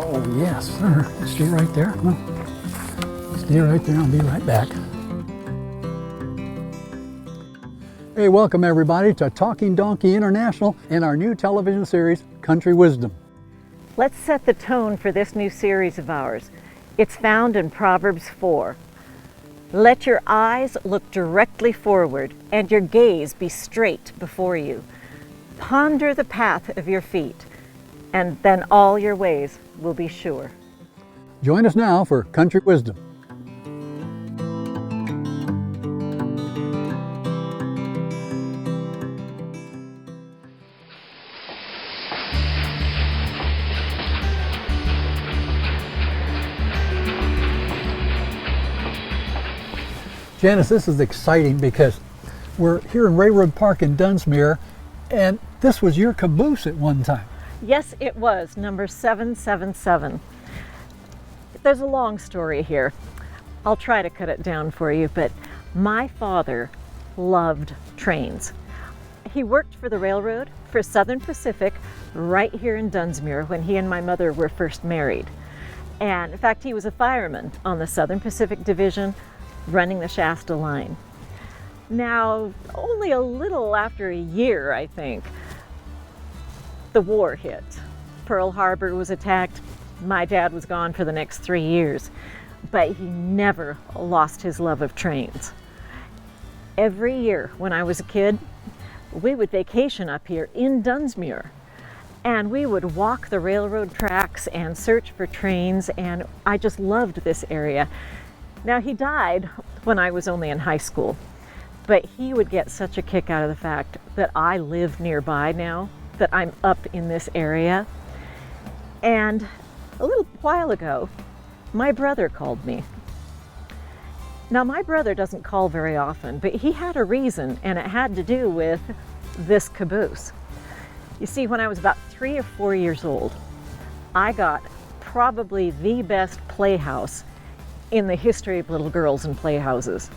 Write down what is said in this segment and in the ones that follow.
Oh, yes, sir. Stay right there. Stay right there. I'll be right back. Hey, welcome everybody to Talking Donkey International and our new television series, Country Wisdom. Let's set the tone for this new series of ours. It's found in Proverbs 4. Let your eyes look directly forward and your gaze be straight before you. Ponder the path of your feet, and then all your ways will be sure. Join us now for Country Wisdom. Janice, this is exciting because we're here in Railroad Park in Dunsmuir, and this was your caboose at one time. Yes, it was, number 777. There's a long story here. I'll try to cut it down for you, but my father loved trains. He worked for the railroad, for Southern Pacific, right here in Dunsmuir when he and my mother were first married. And in fact, he was a fireman on the Southern Pacific Division, running the Shasta line. Now, only a little after a year, I think, the war hit. Pearl Harbor was attacked. My dad was gone for the next 3 years, but he never lost his love of trains. Every year when I was a kid, we would vacation up here in Dunsmuir, and we would walk the railroad tracks and search for trains, and I just loved this area. Now, he died when I was only in high school, but he would get such a kick out of the fact that I live nearby now, that I'm up in this area. And a little while ago, my brother called me. Now, my brother doesn't call very often, but he had a reason, and it had to do with this caboose. You see, when I was about 3 or 4 years old, I got probably the best playhouse in the history of little girls and playhouses,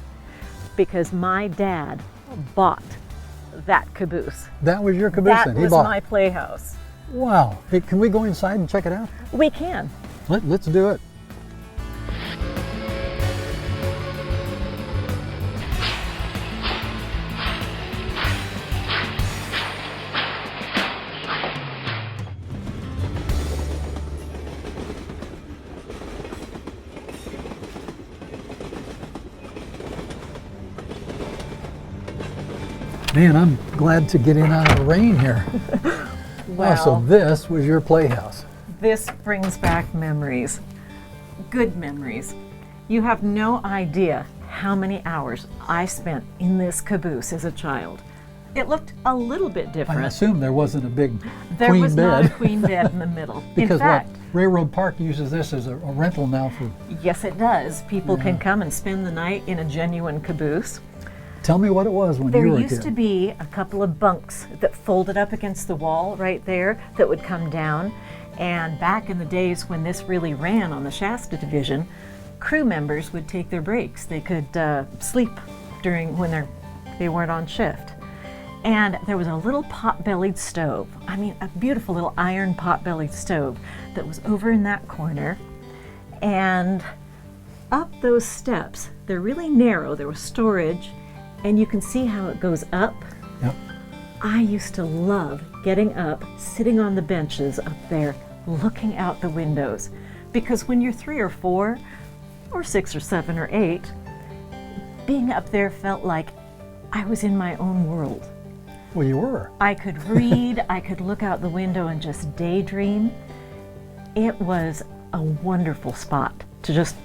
because my dad bought that caboose. That was your caboose That was my playhouse. Wow. Hey, can we go inside and check it out? We can. Let's do it. Man, I'm glad to get in out of the rain here. Well, so this was your playhouse. This brings back memories, good memories. You have no idea how many hours I spent in this caboose as a child. It looked a little bit different. I assume there wasn't a big There queen was bed. not a queen bed in the middle. Because in fact, Railroad Park uses this as a rental now for... Yes, it does. People can come and spend the night in a genuine caboose. Tell me what it was when you were a kid. There used to be a couple of bunks that folded up against the wall right there that would come down. And back in the days when this really ran on the Shasta Division, crew members would take their breaks. They could sleep during when they weren't on shift. And there was a little pot-bellied stove. I mean, a beautiful little iron pot-bellied stove that was over in that corner. And up those steps, they're really narrow. There was storage. And you can see how it goes up. Yep. I used to love getting up, sitting on the benches up there, looking out the windows. Because when you're 3 or 4, or 6 or 7 or 8, being up there felt like I was in my own world. Well, you were. I could read, I could look out the window and just daydream. It was a wonderful spot to just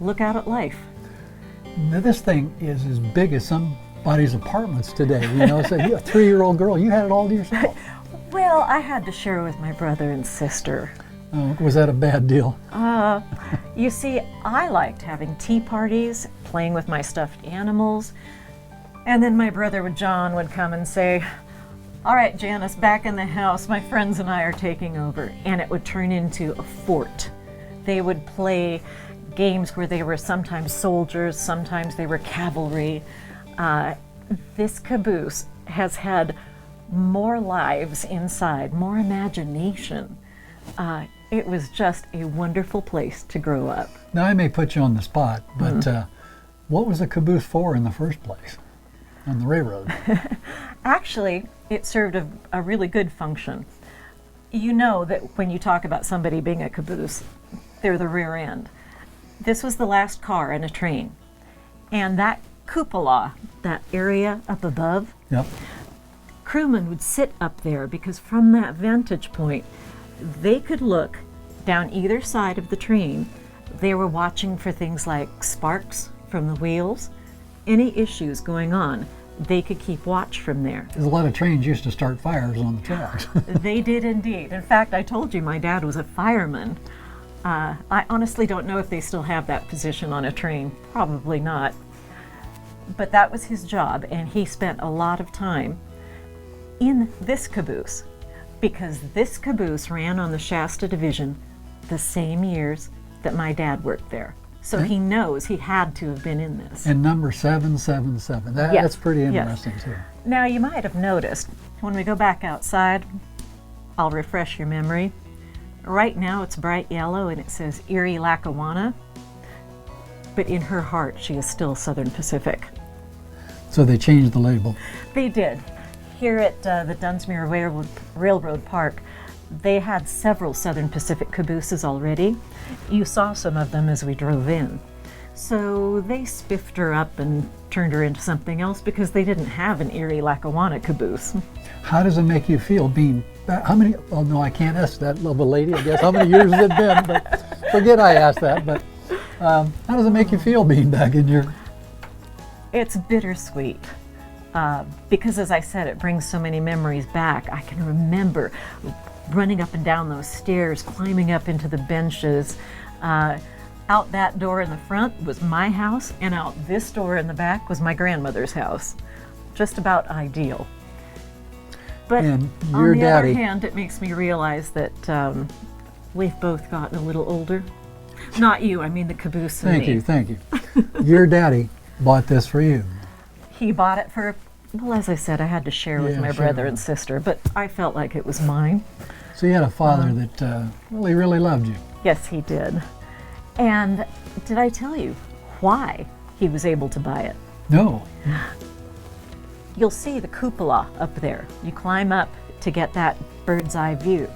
look out at life. Now, this thing is as big as somebody's apartments today. You know, so you're a 3-year-old girl, you had it all to yourself. Well, I had to share with my brother and sister. Oh, was that a bad deal? You see, I liked having tea parties, playing with my stuffed animals, and then my brother John would come and say, "All right, Janice, back in the house, my friends and I are taking over," and it would turn into a fort. They would play games where they were sometimes soldiers, sometimes they were cavalry. This caboose has had more lives inside, more imagination. It was just a wonderful place to grow up. Now, I may put you on the spot, but what was the caboose for in the first place on the railroad? Actually, it served a really good function. You know that when you talk about somebody being a caboose, they're the rear end. This was the last car in a train. And that cupola, that area up above, Yep. crewmen would sit up there because from that vantage point, they could look down either side of the train. They were watching for things like sparks from the wheels, any issues going on. They could keep watch from there. There's a lot of trains used to start fires on the tracks. They did indeed. In fact, I told you my dad was a fireman. I honestly don't know if they still have that position on a train. Probably not. But that was his job, and he spent a lot of time in this caboose because this caboose ran on the Shasta Division the same years that my dad worked there. So he knows he had to have been in this. And number 777. Yes, That's pretty yes. interesting too. Now, you might have noticed when we go back outside, I'll refresh your memory. Right now it's bright yellow and it says Erie, Lackawanna, but in her heart she is still Southern Pacific. So they changed the label. They did. Here at the Dunsmuir Railroad Park, they had several Southern Pacific cabooses already. You saw some of them as we drove in. So they spiffed her up and turned her into something else because they didn't have an Erie, Lackawanna caboose. How does it make you feel being back? How many, oh no, I can't ask that little lady, I guess. How many years has it been? But forget I asked that. But how does it make you feel being back in your... It's bittersweet because, as I said, it brings so many memories back. I can remember running up and down those stairs, climbing up into the benches. Out that door in the front was my house, and out this door in the back was my grandmother's house. Just about ideal. But And on your the daddy... other hand, it makes me realize that we've both gotten a little older. Not you, I mean the caboose and me. Thank you. Your daddy bought this for you. He bought it for, well, as I said, I had to share with Yeah, my sure. brother and sister, but I felt like it was mine. So you had a father that really, really loved you. Yes, he did. And did I tell you why he was able to buy it? No. You'll see the cupola up there. You climb up to get that bird's eye view.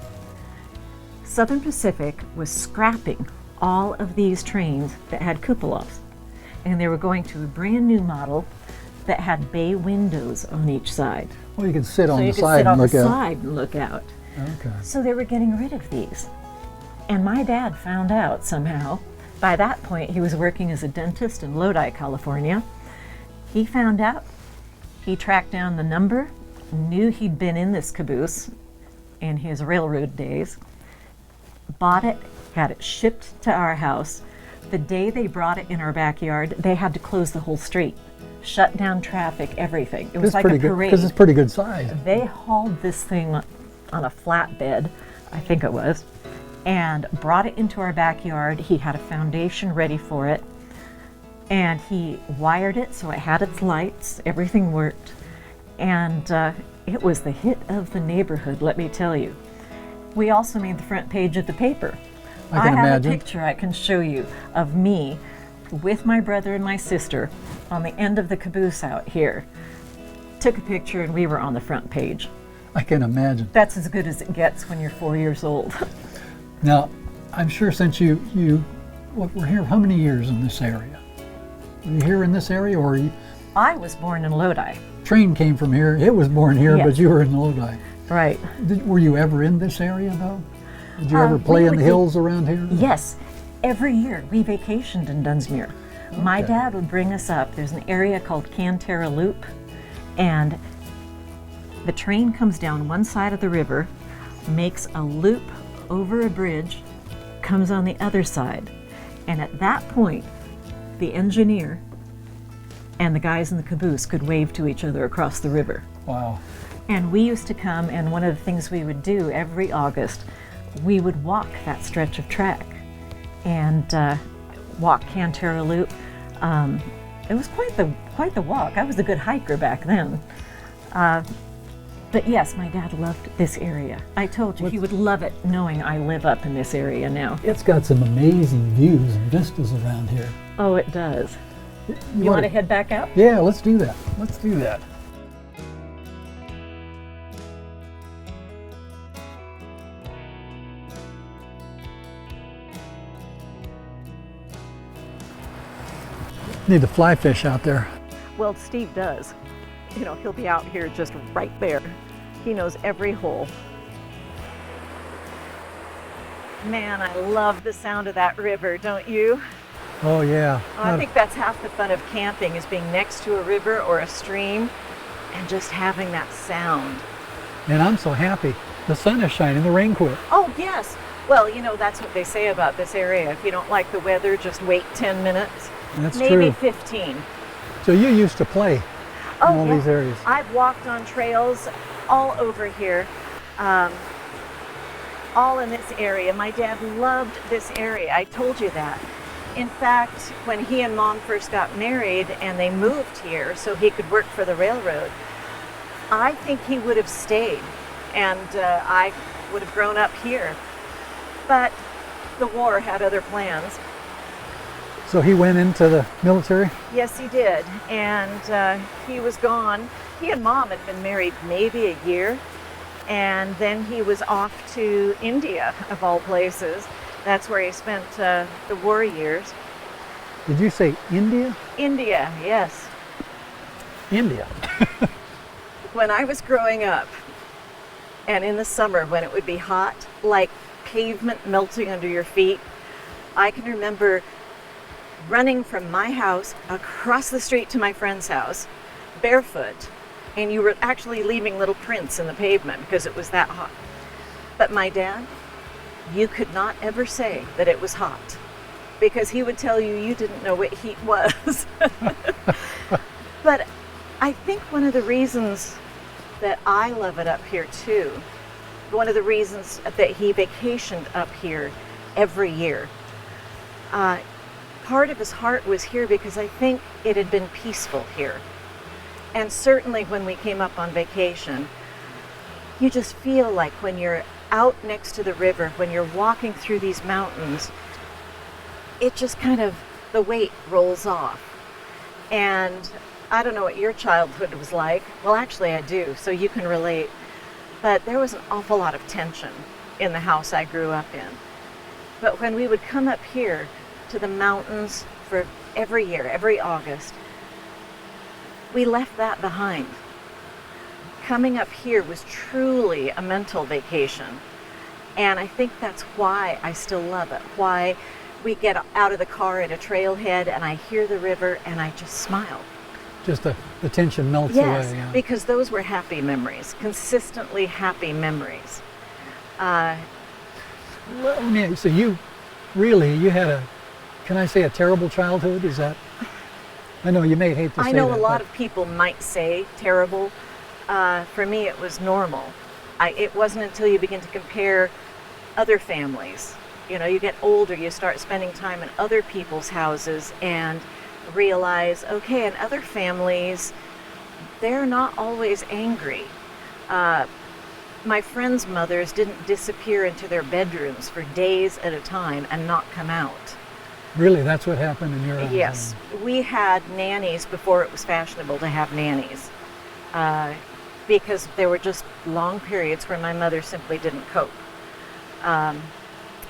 Southern Pacific was scrapping all of these trains that had cupolas, and they were going to a brand new model that had bay windows on each side. Well, you could sit on So the you could side sit and on look the out. side and look out. Okay. So they were getting rid of these. And my dad found out somehow. By that point, he was working as a dentist in Lodi, California. He found out. He tracked down the number, knew he'd been in this caboose in his railroad days, bought it, had it shipped to our house. The day they brought it in our backyard, they had to close the whole street, shut down traffic, everything. It was like a parade. Because it's pretty good size. They hauled this thing on a flatbed, I think it was, and brought it into our backyard. He had a foundation ready for it, and he wired it so it had its lights, everything worked, and it was the hit of the neighborhood, let me tell you. We also made the front page of the paper. I can have imagine. a picture I can show you of me with my brother and my sister on the end of the caboose out here. Took a picture and we were on the front page. I can imagine. That's as good as it gets when you're 4 years old. Now, I'm sure since you were here, how many years in this area? Were you here in this area, or I was born in Lodi. train came from here? It was born here, Yes. but you were in Lodi. Right. Were you ever in this area, though? Did you ever we play in would the do- hills around here? Yes. Every year we vacationed in Dunsmuir. My Okay. dad would bring us up. There's an area called Cantera Loop, and the train comes down one side of the river, makes a loop over a bridge, comes on the other side. And at that point, the engineer and the guys in the caboose could wave to each other across the river. Wow. And we used to come, and one of the things we would do every August, we would walk that stretch of track and walk Cantera Loop. It was quite the walk. I was a good hiker back then. But yes, my dad loved this area. I told you he would love it knowing I live up in this area now. It's got some amazing views and vistas around here. Oh, it does. You want to head back out? Yeah, let's do that. Let's do that. Need to fly fish out there. Well, Steve does. You know, he'll be out here just right there. He knows every hole. Man, I love the sound of that river, don't you? Oh yeah. I think that's half the fun of camping, is being next to a river or a stream and just having that sound. And I'm so happy. The sun is shining, the rain quit. Oh, yes. Well, you know, that's what they say about this area. If you don't like the weather, just wait 10 minutes. That's maybe true. 15. So you used to play in all yeah. these areas. I've walked on trails all over here, all in this area. My dad loved this area. I told you that. In fact, when he and Mom first got married and they moved here so he could work for the railroad, I think he would have stayed and I would have grown up here. But the war had other plans. So he went into the military? Yes, he did. And he was gone. He and Mom had been married maybe a year. And then he was off to India, of all places. That's where he spent the war years. Did you say India? India, yes. India. When I was growing up, and in the summer when it would be hot, like pavement melting under your feet, I can remember running from my house across the street to my friend's house, barefoot, and you were actually leaving little prints in the pavement because it was that hot. But my dad, you could not ever say that it was hot because he would tell you didn't know what heat was. But I think one of the reasons that I love it up here too, one of the reasons that he vacationed up here every year, part of his heart was here because I think it had been peaceful here. And certainly when we came up on vacation, you just feel like when you're out next to the river, when you're walking through these mountains, it just kind of, the weight rolls off. And I don't know what your childhood was like. Well, actually I do, so you can relate. But there was an awful lot of tension in the house I grew up in. But when we would come up here to the mountains for every year, every August, we left that behind. Coming up here was truly a mental vacation. And I think that's why I still love it. Why we get out of the car at a trailhead and I hear the river and I just smile. Just the tension melts yes, away. Yeah. Because those were happy memories, consistently happy memories. So you had a, can I say a terrible childhood? Is that? I know you may hate to say that. I know a lot of people might say terrible. For me, it was normal. It wasn't until you begin to compare other families. You know, you get older, you start spending time in other people's houses and realize, okay, in other families, they're not always angry. My friends' mothers didn't disappear into their bedrooms for days at a time and not come out. Really, that's what happened in your house? Yes, we had nannies before it was fashionable to have nannies. Because there were just long periods where my mother simply didn't cope.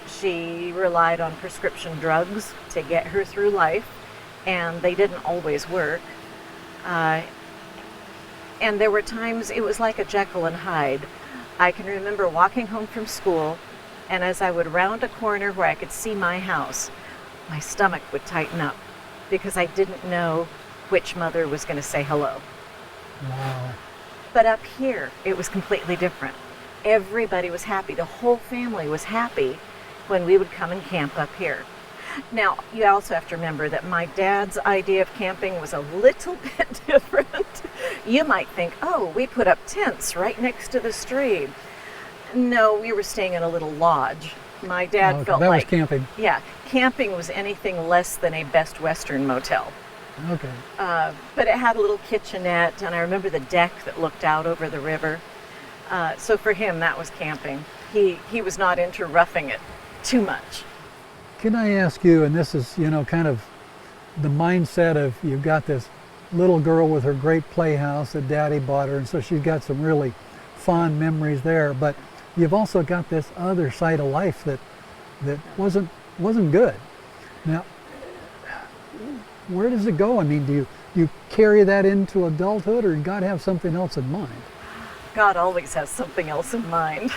She relied on prescription drugs to get her through life, and they didn't always work. And there were times it was like a Jekyll and Hyde. I can remember walking home from school, and as I would round a corner where I could see my house, my stomach would tighten up because I didn't know which mother was going to say hello. Wow. But up here, it was completely different. Everybody was happy. The whole family was happy when we would come and camp up here. Now, you also have to remember that my dad's idea of camping was a little bit different. You might think, oh, we put up tents right next to the stream. No, we were staying in a little lodge. My dad felt that like... was camping. Yeah, camping was anything less than a Best Western motel. Okay. But it had a little kitchenette, and I remember the deck that looked out over the river. So for him, that was camping. He was not into roughing it too much. Can I ask you, and this is, kind of the mindset of you've got this little girl with her great playhouse that Daddy bought her, and so she's got some really fond memories there, but you've also got this other side of life that wasn't good. Now, where does it go? I mean, do you carry that into adulthood, or did God have something else in mind? God always has something else in mind.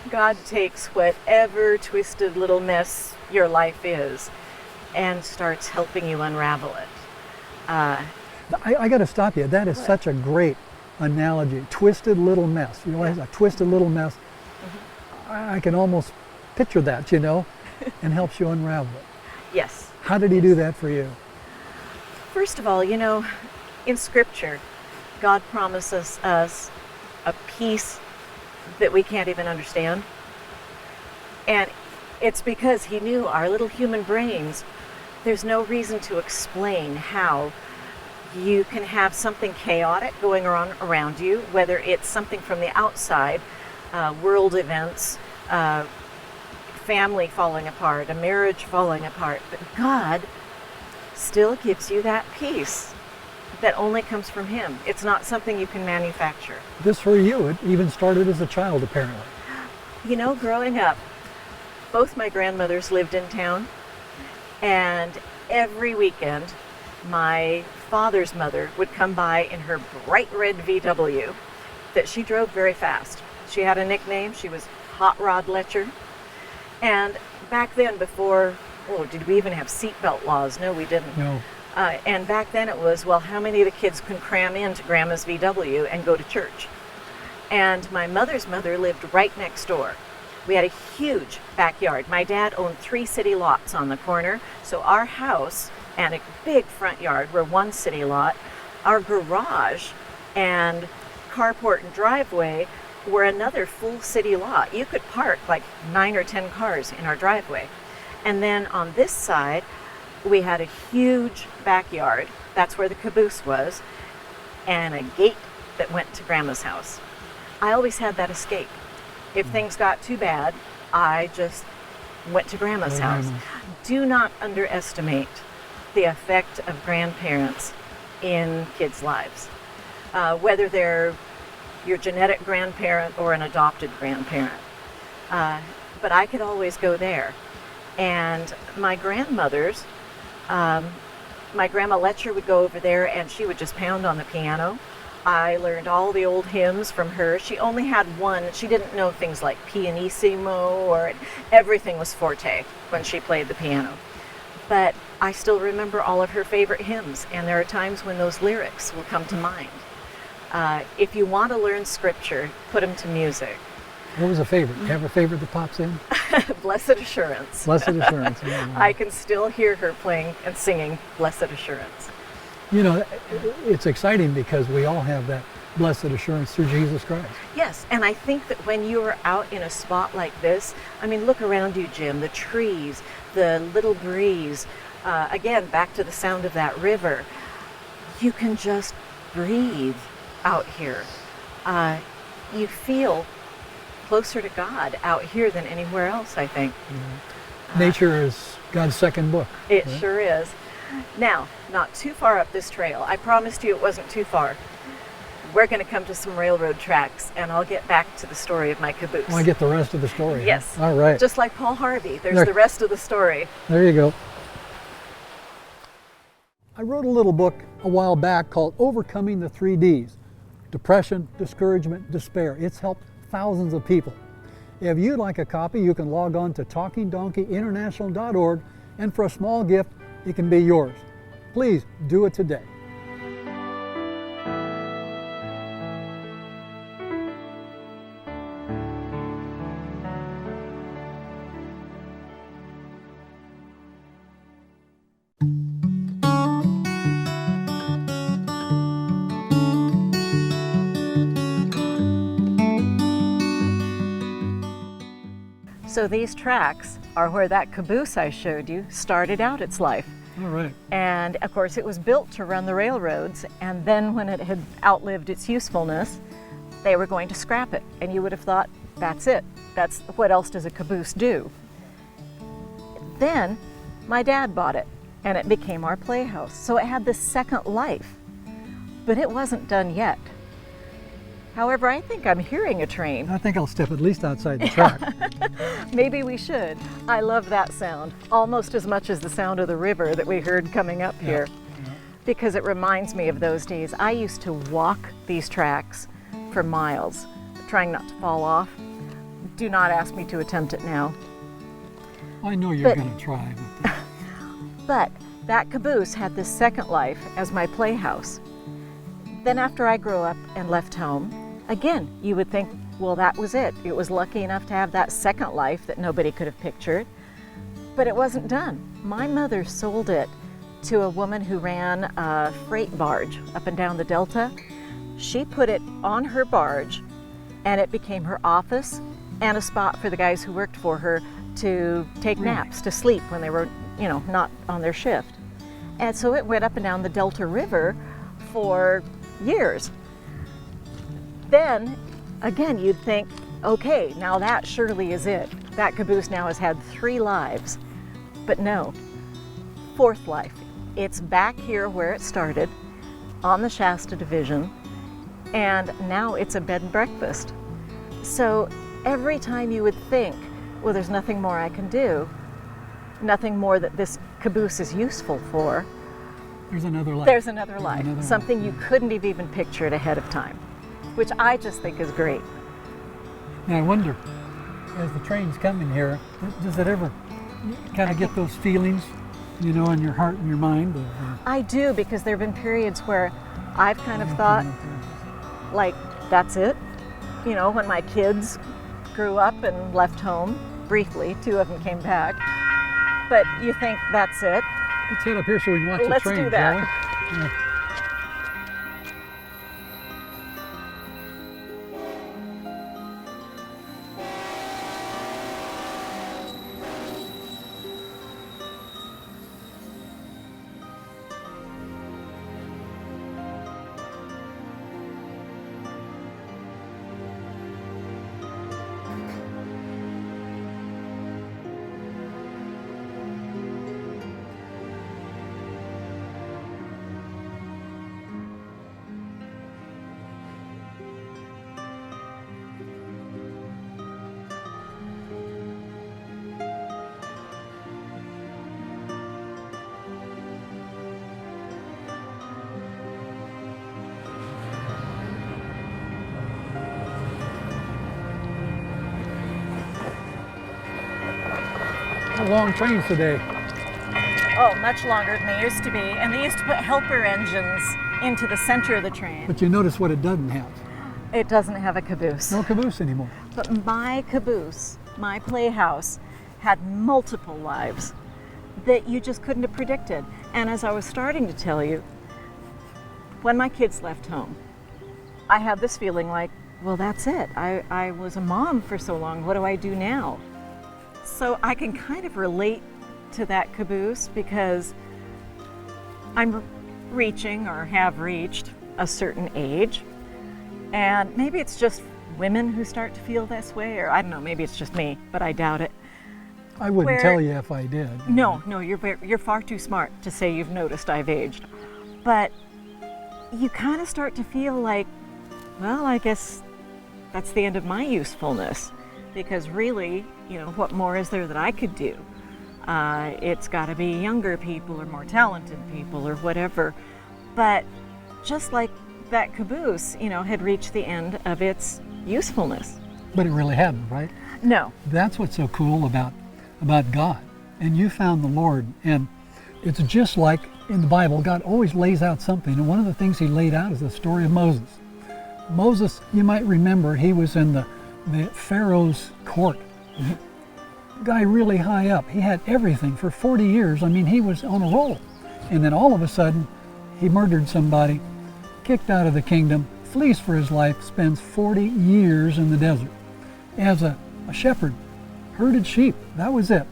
God takes whatever twisted little mess your life is and starts helping you unravel it. I got to stop you. That is such a great analogy. Twisted little mess. A twisted little mess. I can almost picture that, and helps you unravel it. Yes. How did he do that for you? First of all, in Scripture, God promises us a peace that we can't even understand. And it's because he knew our little human brains, there's no reason to explain how you can have something chaotic going on around you, whether it's something from the outside, world events, family falling apart, a marriage falling apart, but God still gives you that peace that only comes from him. It's not something you can manufacture. This for you, it even started as a child, apparently. Growing up, both my grandmothers lived in town, and every weekend, my father's mother would come by in her bright red VW that she drove very fast. She had a nickname. She was Hot Rod Letcher. And back then, before, did we even have seatbelt laws? No, we didn't. No. And back then it was, how many of the kids can cram into Grandma's VW and go to church? And my mother's mother lived right next door. We had a huge backyard. My dad owned 3 city lots on the corner, so our house and a big front yard were one city lot. Our garage and carport and driveway were another full city lot. You could park like 9 or 10 cars in our driveway. And then on this side, we had a huge backyard. That's where the caboose was, and a gate that went to Grandma's house. I always had that escape. If things got too bad, I just went to Grandma's house. Do not underestimate the effect of grandparents in kids' lives, whether they're your genetic grandparent or an adopted grandparent. But I could always go there. And my grandmothers, my grandma Letcher would go over there and she would just pound on the piano. I learned all the old hymns from her. She only had one. She didn't know things like pianissimo, or everything was forte when she played the piano. But I still remember all of her favorite hymns, and there are times when those lyrics will come to mind. If you want to learn scripture, put them to music. What was a favorite? You have a favorite that pops in? Blessed Assurance. Blessed Assurance. Yeah. I can still hear her playing and singing Blessed Assurance. It's exciting because we all have that blessed assurance through Jesus Christ. Yes, and I think that when you are out in a spot like this, look around you, Jim, the trees, the little breeze, again, back to the sound of that river, you can just breathe out here. You feel closer to God out here than anywhere else, I think. Mm-hmm. Nature is God's second book. It sure is. Now, not too far up this trail. I promised you it wasn't too far. We're going to come to some railroad tracks, and I'll get back to the story of my caboose. I get the rest of the story. Yes. Huh? All right. Just like Paul Harvey, there's the rest of the story. There you go. I wrote a little book a while back called Overcoming the 3 Ds. Depression, discouragement, despair. It's helped thousands of people. If you'd like a copy, you can log on to talkingdonkeyinternational.org, and for a small gift, it can be yours. Please do it today. So these tracks are where that caboose I showed you started out its life. All right. And of course it was built to run the railroads, and then when it had outlived its usefulness, they were going to scrap it. And you would have thought, that's it. That's what else does a caboose do? Then my dad bought it and it became our playhouse. So it had this second life, but it wasn't done yet. However, I think I'm hearing a train. I think I'll step at least outside the track. Maybe we should. I love that sound, almost as much as the sound of the river that we heard coming up here, because it reminds me of those days. I used to walk these tracks for miles, trying not to fall off. Do not ask me to attempt it now. I know you're going to try. But that caboose had this second life as my playhouse. Then after I grew up and left home, again, you would think, well, that was it. It was lucky enough to have that second life that nobody could have pictured. But it wasn't done. My mother sold it to a woman who ran a freight barge up and down the Delta. She put it on her barge and it became her office and a spot for the guys who worked for her to take naps, to sleep when they were, not on their shift. And so it went up and down the Delta River for years. Then, again, you'd think, okay, now that surely is it. That caboose now has had 3 lives. But no, 4th life. It's back here where it started, on the Shasta Division, and now it's a bed and breakfast. So every time you would think, well, there's nothing more I can do, nothing more that this caboose is useful for, there's another life. There's another life, something you couldn't have even pictured ahead of time, which I just think is great. Now I wonder, as the train's coming here, does it ever kind of get those feelings, in your heart and your mind? I do, because there have been periods where I've kind of thought, like, that's it. When my kids grew up and left home, briefly, 2 of them came back, but you think that's it. Let's head up here so we can watch the train, Let's do that. shall we? Yeah. Long trains today. Oh, much longer than they used to be. And they used to put helper engines into the center of the train. But you notice what it doesn't have. It doesn't have a caboose. No caboose anymore. But my caboose, my playhouse, had multiple lives that you just couldn't have predicted. And as I was starting to tell you, when my kids left home, I had this feeling like, well, that's it. I was a mom for so long. What do I do now? So I can kind of relate to that caboose because I'm reaching or have reached a certain age. And maybe it's just women who start to feel this way, or I don't know, maybe it's just me, but I doubt it. I wouldn't tell you if I did. No, you're far too smart to say you've noticed I've aged. But you kind of start to feel like, well, I guess that's the end of my usefulness. Because really, what more is there that I could do? It's got to be younger people or more talented people or whatever. But just like that caboose, had reached the end of its usefulness. But it really hadn't, right? No. That's what's so cool about God. And you found the Lord. And it's just like in the Bible, God always lays out something. And one of the things he laid out is the story of Moses. Moses, you might remember, he was in the Pharaoh's court. Guy really high up. He had everything for 40 years. I mean, he was on a roll. And then all of a sudden, he murdered somebody, kicked out of the kingdom, flees for his life, spends 40 years in the desert as a shepherd, herded sheep. That was it.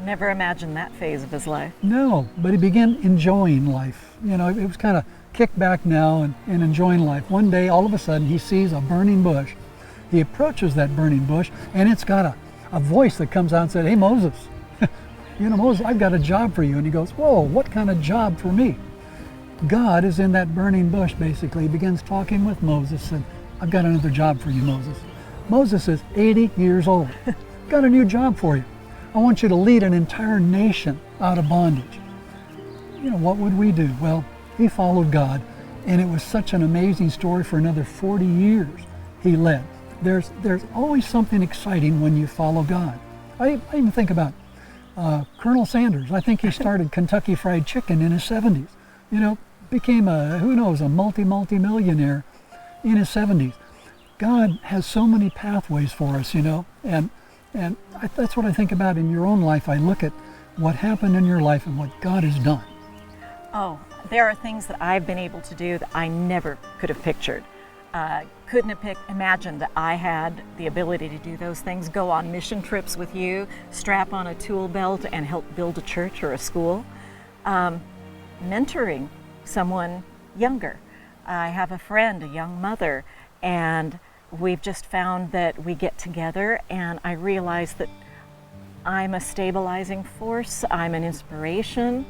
Never imagined that phase of his life. No, but he began enjoying life. It was kind of kick back now and enjoying life. One day, all of a sudden, he sees a burning bush. He approaches that burning bush, and it's got a voice that comes out and said, "Hey, Moses, you know, Moses, I've got a job for you." And he goes, "Whoa, what kind of job for me?" God is in that burning bush, basically. He begins talking with Moses, and "I've got another job for you, Moses." Moses is 80 years old. "Got a new job for you. I want you to lead an entire nation out of bondage." You know, what would we do? Well, he followed God, and it was such an amazing story. For another 40 years he led. There's always something exciting when you follow God. I even think about Colonel Sanders. I think he started Kentucky Fried Chicken in his 70s. You know, became a multi-millionaire in his 70s. God has so many pathways for us, you know, and that's what I think about in your own life. I look at what happened in your life and what God has done. Oh, there are things that I've been able to do that I never could have pictured. Couldn't have imagined that I had the ability to do those things, go on mission trips with you, strap on a tool belt and help build a church or a school. Mentoring someone younger. I have a friend, a young mother, and we've just found that we get together and I realize that I'm a stabilizing force, I'm an inspiration,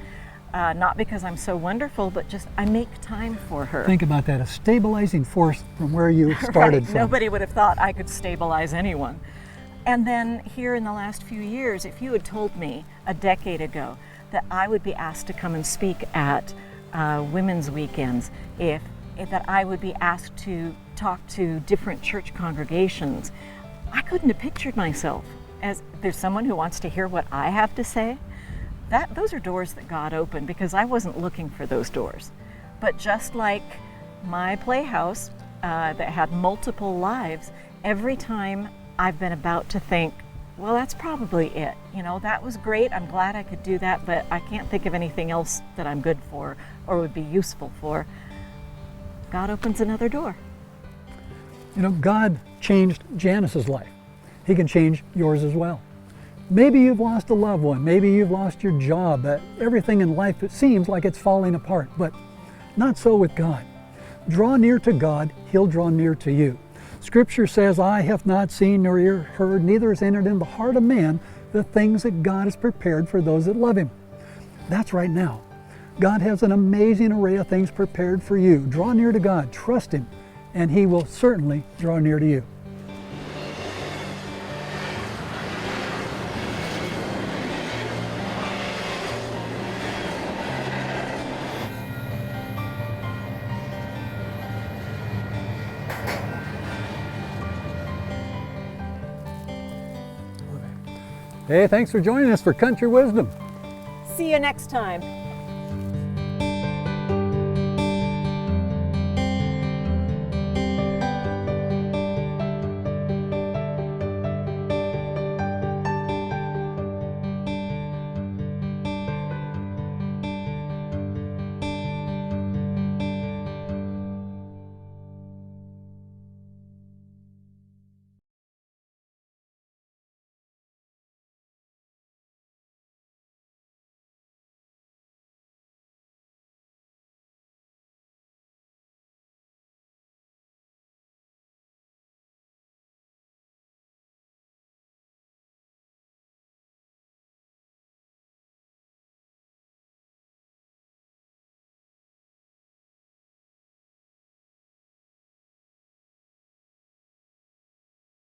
not because I'm so wonderful, but just I make time for her. Think about that, a stabilizing force from where you started Right. from. Nobody would have thought I could stabilize anyone. And then here in the last few years, if you had told me a decade ago that I would be asked to come and speak at women's weekends, if that I would be asked to talk to different church congregations, I couldn't have pictured myself as there's someone who wants to hear what I have to say. Those are doors that God opened because I wasn't looking for those doors. But just like my playhouse that had multiple lives, every time I've been about to think, well, that's probably it. You know, that was great. I'm glad I could do that, but I can't think of anything else that I'm good for or would be useful for. God opens another door. You know, God changed Janice's life. He can change yours as well. Maybe you've lost a loved one. Maybe you've lost your job. Everything in life, it seems like it's falling apart, but not so with God. Draw near to God, He'll draw near to you. Scripture says, "Eye hath not seen nor ear heard, neither has entered in the heart of man the things that God has prepared for those that love Him." That's right now. God has an amazing array of things prepared for you. Draw near to God, trust Him, and He will certainly draw near to you. Hey, thanks for joining us for Country Wisdom. See you next time.